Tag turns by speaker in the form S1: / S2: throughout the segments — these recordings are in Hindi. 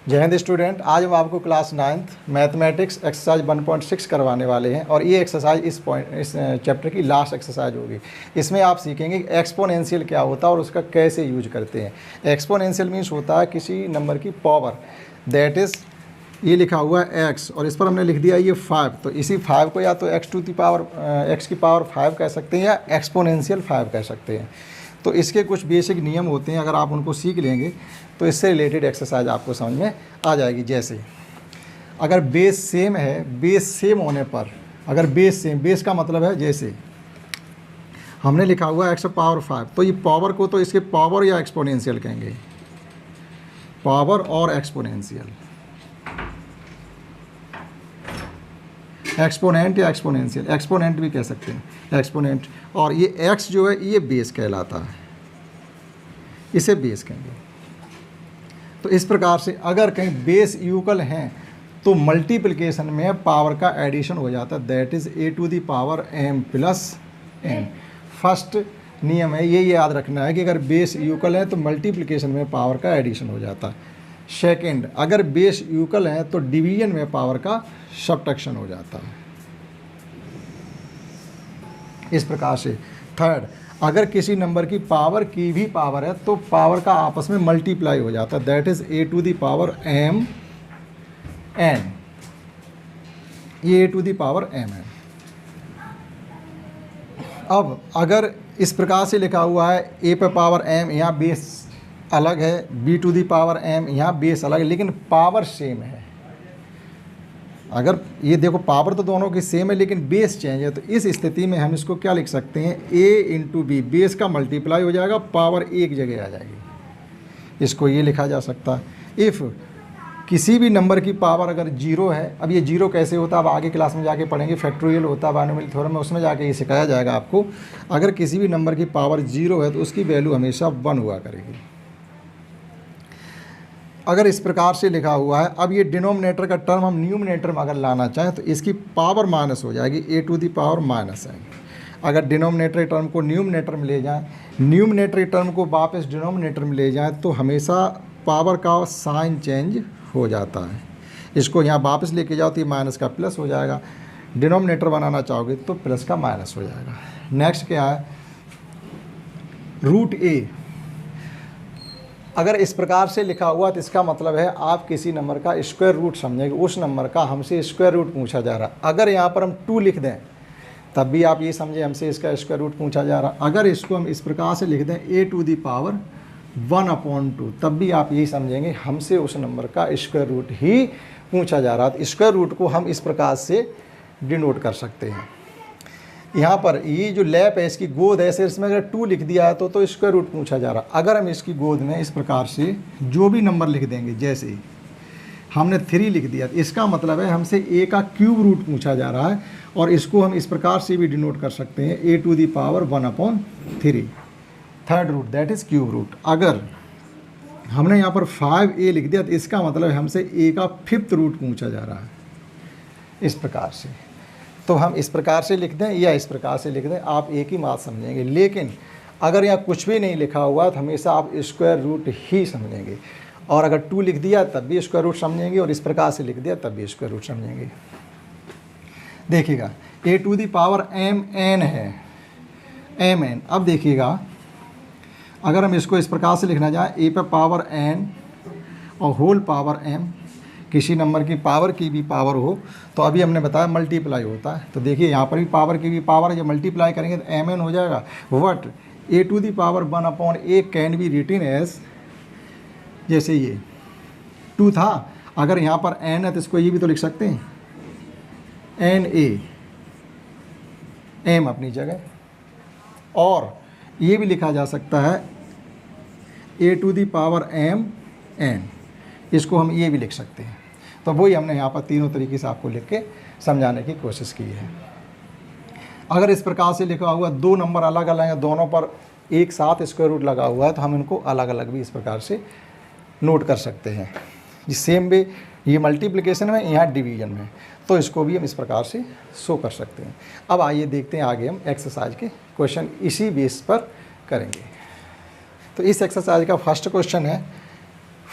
S1: जय हिंद स्टूडेंट, आज हम आपको क्लास 9th मैथमेटिक्स एक्सरसाइज 1.6 करवाने वाले हैं और ये एक्सरसाइज इस चैप्टर की लास्ट एक्सरसाइज होगी। इसमें आप सीखेंगे एक्सपोनेंशियल क्या होता है और उसका कैसे यूज करते हैं। एक्सपोनेंशियल मीन्स होता है किसी नंबर की पावर, दैट इज़ ये लिखा हुआ है x और इस पर हमने लिख दिया ये 5, तो इसी 5 को या तो x की पावर 5 कह सकते हैं या एक्सपोनेंशियल 5 कह सकते हैं। तो इसके कुछ बेसिक नियम होते हैं, अगर आप उनको सीख लेंगे तो इससे रिलेटेड एक्सरसाइज आपको समझ में आ जाएगी। जैसे अगर बेस सेम है, बेस सेम होने पर अगर बेस सेम, बेस का मतलब है जैसे हमने लिखा हुआ है x पावर 5, तो ये पावर को तो इसके पावर या एक्सपोनेंशियल कहेंगे, पावर और एक्सपोनेंशियल, एक्सपोनेंट या एक्सपोनेंशियल, एक्सपोनेंट भी कह सकते हैं एक्सपोनेंट। और ये x जो है ये बेस कहलाता है, इसे बेस कहेंगे। तो इस प्रकार से अगर कहीं बेस इक्वल हैं तो मल्टीप्लिकेशन में पावर का एडिशन हो जाता है, that is a to the power m plus n। First नियम है, ये याद रखना है कि अगर बेस इक्वल है तो मल्टीप्लिकेशन में पावर का एडिशन हो जाता है। सेकंड, अगर बेस इक्वल है तो डिवीजन में पावर का सब्ट्रैक्शन हो जाता है, इस प्रकार से। थर्ड, अगर किसी नंबर की पावर की भी पावर है तो पावर का आपस में मल्टीप्लाई हो जाता है, that is a to the power m n, ये a to the power m है। अब अगर इस प्रकार से लिखा हुआ है a पे पावर m, यहाँ बेस अलग है, b to the power m, यहाँ बेस अलग है, लेकिन पावर सेम है। अगर ये देखो पावर तो दोनों की सेम है लेकिन बेस चेंज है, तो इस स्थिति में हम इसको क्या लिख सकते हैं, a इंटू बी, बेस का मल्टीप्लाई हो जाएगा, पावर एक जगह आ जाएगी, इसको ये लिखा जा सकता है। इफ़ किसी भी नंबर की पावर अगर जीरो है, अब ये जीरो कैसे होता है अब आगे क्लास में जाके पढ़ेंगे, फैक्टोरियल होता है बाइनोमियल थ्योरम में, उसमें जाके ये सिखाया जाएगा आपको। अगर किसी भी नंबर की पावर जीरो है तो उसकी वैल्यू हमेशा 1 हुआ करेगी। अगर इस प्रकार से लिखा हुआ है, अब ये डिनोमिनेटर का टर्म हम न्यूमिनेटर में अगर लाना चाहें तो इसकी पावर माइनस हो जाएगी, a to the power minus n। अगर डिनोमिनेटर टर्म को न्यूमिनेटर में ले जाएं, न्यूमिनेटर टर्म को वापस डिनोमिनेटर में ले जाएं, तो हमेशा पावर का साइन चेंज हो जाता है। इसको यहाँ वापस लेके जाओ तो ये माइनस का प्लस हो जाएगा, डिनोमिनेटर बनाना चाहोगे तो प्लस का माइनस हो जाएगा। नेक्स्ट क्या है, रूट a। अगर इस प्रकार से लिखा हुआ तो इसका मतलब है आप किसी नंबर का स्क्वायर रूट समझेंगे, उस नंबर का हमसे स्क्वायर रूट पूछा जा रहा। अगर यहाँ पर हम 2 लिख दें तब भी आप ये समझें हमसे इसका स्क्वायर रूट पूछा जा रहा। अगर इसको हम इस प्रकार से लिख दें a टू दी पावर 1/2, तब भी आप यही समझेंगे हमसे उस नंबर का स्क्वायर रूट ही पूछा जा रहा। तो स्क्वायर रूट को हम इस प्रकार से डिनोट कर सकते हैं। यहाँ पर ये जो लैप है, इसकी गोद है, ऐसे इसमें अगर 2 लिख दिया है तो स्क्वायर रूट पूछा जा रहा। अगर हम इसकी गोद में इस प्रकार से जो भी नंबर लिख देंगे, जैसे हमने 3 लिख दिया, इसका मतलब है हमसे a का क्यूब रूट पूछा जा रहा है, और इसको हम इस प्रकार से भी डिनोट कर सकते हैं, a to the power 1/3, third root, that is cube root. अगर हमने यहाँ पर 5a लिख दिया तो इसका मतलब है हमसे a का 5th रूट पूछा जा रहा है, इस प्रकार से। तो हम इस प्रकार से लिख दें या इस प्रकार से लिख दें, आप एक ही बात समझेंगे। लेकिन अगर यहाँ कुछ भी नहीं लिखा हुआ तो हमेशा आप स्क्वायर रूट ही समझेंगे, और अगर 2 लिख दिया तब भी स्क्वायर रूट समझेंगे, और इस प्रकार से लिख दिया तब भी स्क्वायर रूट समझेंगे। देखिएगा a to the power mn है, mn। अब देखिएगा अगर हम इसको इस प्रकार से लिखना चाहें, a पे पावर n और होल पावर m, किसी नंबर की पावर की भी पावर हो तो अभी हमने बताया मल्टीप्लाई होता है। तो देखिए यहाँ पर भी पावर की भी पावर है, जब मल्टीप्लाई करेंगे तो mn हो जाएगा। What a to the power 1/a can be written as, जैसे ये 2 था, अगर यहाँ पर n है तो इसको ये भी तो लिख सकते हैं na, m अपनी जगह, और ये भी लिखा जा सकता है a to the power m n, इसको हम ये भी लिख सकते हैं। तो वही हमने यहाँ पर तीनों तरीके से आपको लिख के समझाने की कोशिश की है। अगर इस प्रकार से लिखा हुआ 2 नंबर अलग अलग हैं, दोनों पर एक साथ स्क्वायर रूट लगा हुआ है, तो हम इनको अलग अलग भी इस प्रकार से नोट कर सकते हैं। ये सेम वे, ये मल्टीप्लिकेशन में, यहाँ डिवीजन में, तो इसको भी हम इस प्रकार से शो कर सकते हैं। अब आइए देखते हैं आगे हम एक्सरसाइज के क्वेश्चन इसी बेस पर करेंगे। तो इस एक्सरसाइज का फर्स्ट क्वेश्चन है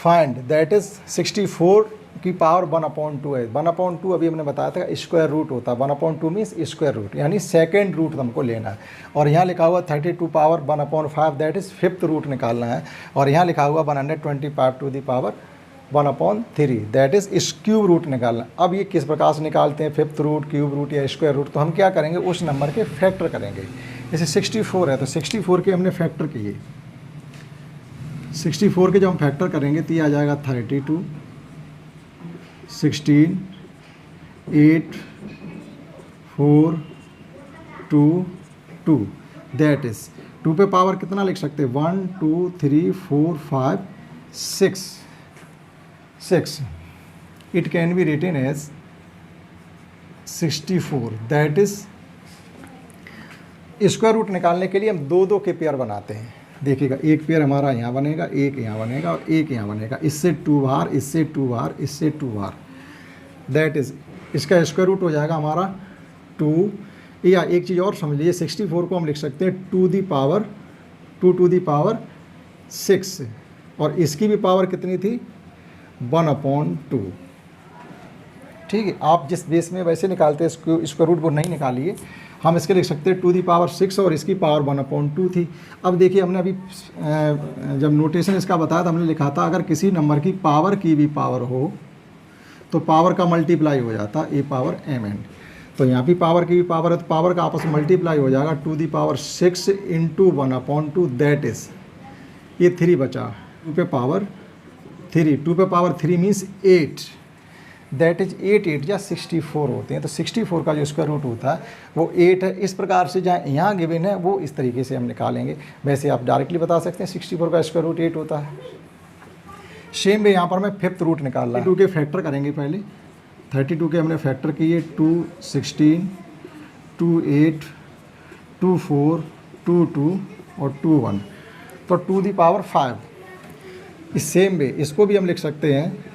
S1: फाइंड दैट इज़ 64 की पावर 1/2 है। 1/2 अभी हमने बताया था स्क्वायर रूट होता है। 1/2 मीन्स स्क्वायर रूट, यानी सेकेंड रूट हमको लेना है। और यहाँ लिखा हुआ 32 power 1/5 that is fifth root निकालना है। और यहाँ लिखा हुआ 125 to the power 1/3 that is is cube root निकालना। अब ये किस प्रकार से निकालते हैं, फिफ्थ रूट, क्यूब रूट या स्क्वायर रूट? तो हम क्या करेंगे, उस नंबर के फैक्टर करेंगे। जैसे 64 है तो 64 के हमने फैक्टर किए, 64 के जब हम फैक्टर करेंगे तो ये आ जाएगा 32, 16, 8, 4, 2, 2 दैट इज़ 2 पे पावर कितना लिख सकते हैं, 1, 2, 3, 4, 5, 6 it can be written as 64 that is square root निकालने के लिए हम दो दो के पेयर बनाते हैं। देखिएगा, एक पेयर हमारा यहाँ बनेगा, एक यहाँ बनेगा और एक यहाँ बनेगा। इससे 2 बार, इससे 2 बार, इससे 2 बार दैट इज़ इसका स्क्वायर रूट हो जाएगा हमारा 2। या एक चीज़ और समझ लीजिए, 64 को हम लिख सकते हैं 2 टू दी पावर 6 और इसकी भी पावर कितनी थी, 1/2। ठीक है, आप जिस बेस में वैसे निकालते हैं स्क्वायर रूट वो नहीं निकालिए। हम इसके लिख सकते हैं 2 दी पावर 6 और इसकी पावर 1/2 थी। अब देखिए, हमने अभी जब नोटेशन इसका बताया था हमने लिखा था अगर किसी नंबर की भी पावर हो तो पावर का मल्टीप्लाई हो जाता ए पावर mn। तो यहाँ भी पावर की भी पावर है तो पावर का आपस में मल्टीप्लाई हो जाएगा 2 the power 6 into 1/2 that is ये 3 बचा, 2 पे पावर 3, 2 पे पावर 3 मीन्स 8 दैट इज 8 या 64 होते हैं। तो 64 का जो स्क्वायर रूट होता है वो 8 है। इस प्रकार से जहाँ यहाँ गिवन है वो इस तरीके से हम निकालेंगे। वैसे आप डायरेक्टली बता सकते हैं 64 का स्क्वायर रूट 8 होता है। सेम वे यहाँ पर मैं फिफ्थ रूट निकाल रहा हूँ। 2 के फैक्टर करेंगे पहले। 32 के हमने फैक्टर किए 2, 16, 2, 8, 2, 4, 2, 2 और 2, 1 तो 2 दी पावर 5। इस सेम वे इसको भी हम लिख सकते हैं,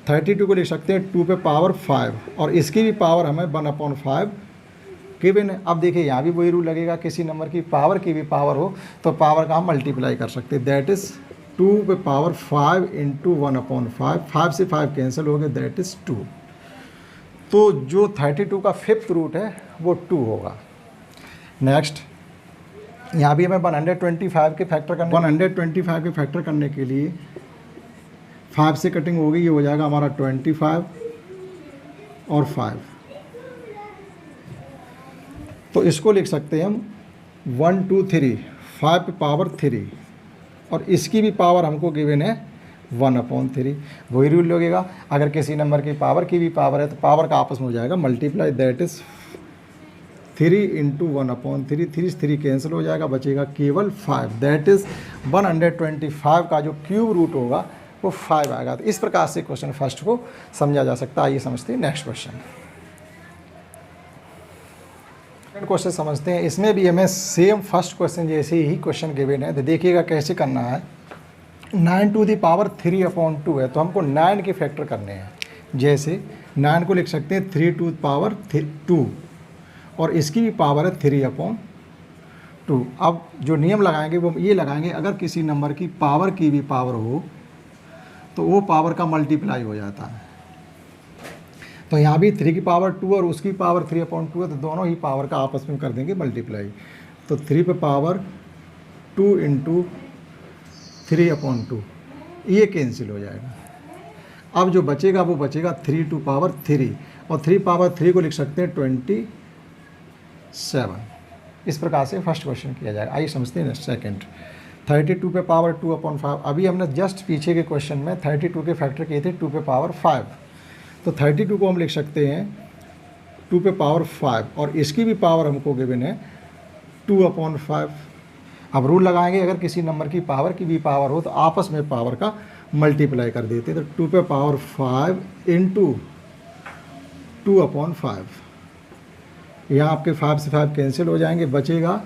S1: 32 को लिख सकते हैं 2 पे पावर 5 और इसकी भी पावर हमें 1/5 गिवन है। अब देखिए यहाँ भी वही रूल लगेगा, किसी नंबर की भी पावर हो तो पावर का हम मल्टीप्लाई कर सकते हैं दैट इज़ 2 पे पावर 5 इंटू 1/5, 5 से 5 कैंसिल हो गए दैट इज़ 2। तो जो 32 का फिफ्थ रूट है वो 2 होगा। नेक्स्ट यहाँ भी हमें 125 के फैक्टर करने के लिए 5 से कटिंग होगी, ये हो जाएगा हमारा 25 और 5। तो इसको लिख सकते हैं हम 1, 2, 3, 5 पे पावर 3 और इसकी भी पावर हमको गिवन है 1/3। वही रूल लगेगा, अगर किसी नंबर की भी पावर है तो पावर का आपस में हो जाएगा मल्टीप्लाई दैट इज़ 3 इंटू 1/3, 3 से 3 कैंसिल हो जाएगा, बचेगा केवल 5 दैट इज़ 125 का जो क्यूब रूट होगा वो 5 आएगा। तो इस प्रकार से क्वेश्चन फर्स्ट को समझा जा सकता है। आइए समझते हैं नेक्स्ट क्वेश्चन। क्वेश्चन समझते हैं, इसमें भी हमें सेम फर्स्ट क्वेश्चन जैसे ही क्वेश्चन गिवन है। तो देखिएगा कैसे करना है। 9 टू दी पावर 3/2 है तो हमको 9 के फैक्टर करने हैं। जैसे 9 को लिख सकते हैं 3 टू पावर 2 और इसकी भी पावर है 3/2। अब जो नियम लगाएंगे वो ये लगाएंगे, अगर किसी नंबर की भी पावर हो तो वो पावर का मल्टीप्लाई हो जाता है। तो यहाँ भी 3 की पावर 2 और उसकी पावर 3/2 है तो दोनों ही पावर का आपस में कर देंगे मल्टीप्लाई। तो 3 पे पावर 2 इंटू 3/2 ये कैंसिल हो जाएगा। अब जो बचेगा वो बचेगा 3 टू पावर 3 और 3 पावर 3 को लिख सकते हैं 27। इस प्रकार से फर्स्ट क्वेश्चन किया जाएगा। आइए समझते हैं सेकंड। 32 पे पावर 2/5। अभी हमने जस्ट पीछे के क्वेश्चन में 32 के फैक्टर किए थे 2 पे पावर 5। तो 32 को हम लिख सकते हैं 2 पे पावर 5 और इसकी भी पावर हमको गिवन है 2/5। अब रूल लगाएंगे, अगर किसी नंबर की भी पावर हो तो आपस में पावर का मल्टीप्लाई कर देते। तो 2 पे पावर 5 इंटू 2/5। यहाँ आपके 5 से 5 कैंसिल हो जाएंगे, बचेगा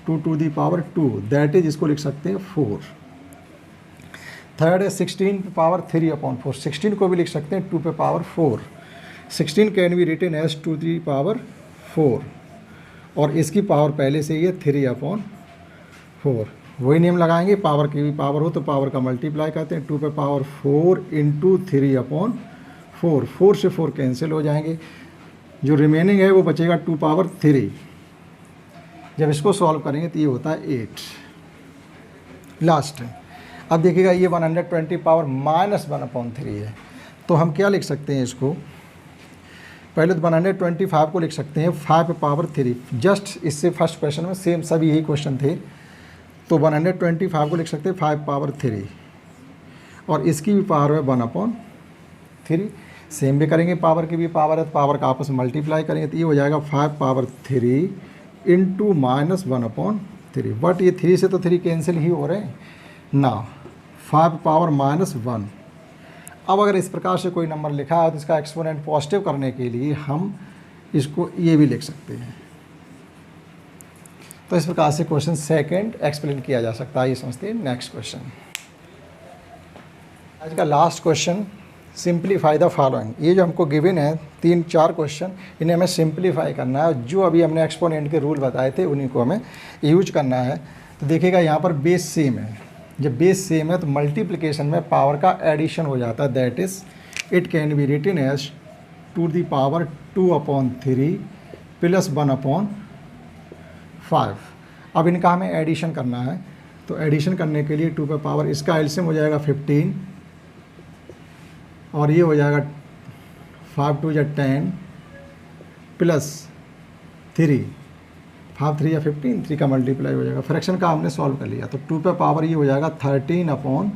S1: 2 to the power 2 that is इसको लिख सकते हैं 4। थर्ड है 16 पे पावर 3/4। 16 को भी लिख सकते हैं 2 पे power 4। 16 can be written as 2 the power 4 और इसकी पावर पहले से ही है 3/4। वही नियम लगाएंगे, पावर की भी पावर हो तो पावर का मल्टीप्लाई करते हैं, 2 पे पावर 4 इंटू 3/4, 4 से 4 कैंसिल हो जाएंगे, जो रिमेनिंग है वो बचेगा 2 पावर 3। जब इसको सॉल्व करेंगे तो ये होता है 8 लास्ट। अब देखिएगा ये 120 पावर -1/3 है, तो हम क्या लिख सकते हैं इसको, पहले तो 125 को लिख सकते हैं 5 पे पावर 3, जस्ट इससे फर्स्ट क्वेश्चन में सेम सभी यही क्वेश्चन थे, तो 125 को लिख सकते हैं 5 पावर 3 और इसकी भी पावर है 1/3, सेम भी करेंगे, पावर की भी पावर है तो पावर का आपस में मल्टीप्लाई करेंगे तो ये हो जाएगा 5 पावर 3 इंटू -1/3, बट ये 3 से तो 3 कैंसिल ही हो रहे हैं ना, 5 पावर -1। अब अगर इस प्रकार से कोई नंबर लिखा है तो इसका एक्सपोनेंट पॉजिटिव करने के लिए हम इसको ये भी लिख सकते हैं। तो इस प्रकार से क्वेश्चन सेकंड एक्सप्लेन किया जा सकता है, ये समझते हैं। नेक्स्ट क्वेश्चन, आज का last question, simplify the following. ये जो हमको गिवन है 3-4 क्वेश्चन, इन्हें हमें सिंप्लीफाई करना है, जो अभी हमने एक्सपोनेंट के रूल बताए थे उन्हीं को हमें यूज करना है। तो देखिएगा यहाँ पर बेस सेम है, जब बेस सेम है तो मल्टीप्लिकेशन में पावर का एडिशन हो जाता है, that is it can be written as 2 the power 2/3 plus 1/5। अब इनका हमें एडिशन करना है, तो एडिशन करने के लिए 2 पे पावर, इसका एलसीएम हो जाएगा 15 और ये हो जाएगा 5 2 या 10 प्लस 3, 5 3 या 15, 3 का मल्टीप्लाई हो जाएगा। फ्रैक्शन का हमने सॉल्व कर लिया, तो 2 पे पावर ये हो जाएगा 13/15।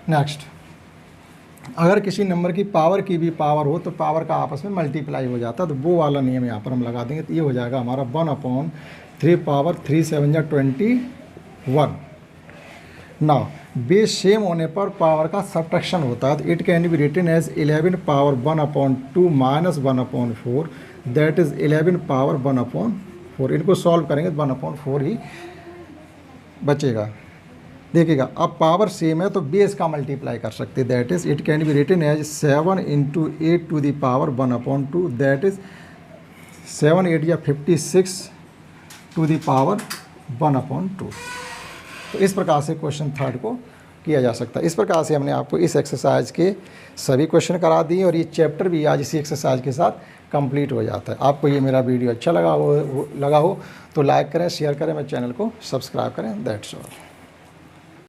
S1: नेक्स्ट, अगर किसी नंबर की भी पावर हो तो पावर का आपस में मल्टीप्लाई हो जाता है, तो वो वाला नियम यहाँ पर हम लगा देंगे, तो ये हो जाएगा हमारा 1/3 पावर 3 7 या 21। नाउ बेस सेम होने पर पावर का सब्ट्रैक्शन होता है, तो it can be written as 11 power 1/2 minus 1/4, that is 11 power 1/4। इनको सॉल्व करेंगे तो 1/4 ही बचेगा। देखिएगा अब पावर सेम है तो बेस का मल्टीप्लाई कर सकते हैं, that is it can be written as 7 into 8 to the power 1/2, that is 7 8 या 56 टू द पावर 1/2। तो इस प्रकार से क्वेश्चन थर्ड को किया जा सकता है। इस प्रकार से हमने आपको इस एक्सरसाइज के सभी क्वेश्चन करा दिए और ये चैप्टर भी आज इसी एक्सरसाइज के साथ कंप्लीट हो जाता है। आपको ये मेरा वीडियो अच्छा लगा हो तो लाइक करें, शेयर करें, मेरे चैनल को सब्सक्राइब करें। That's all.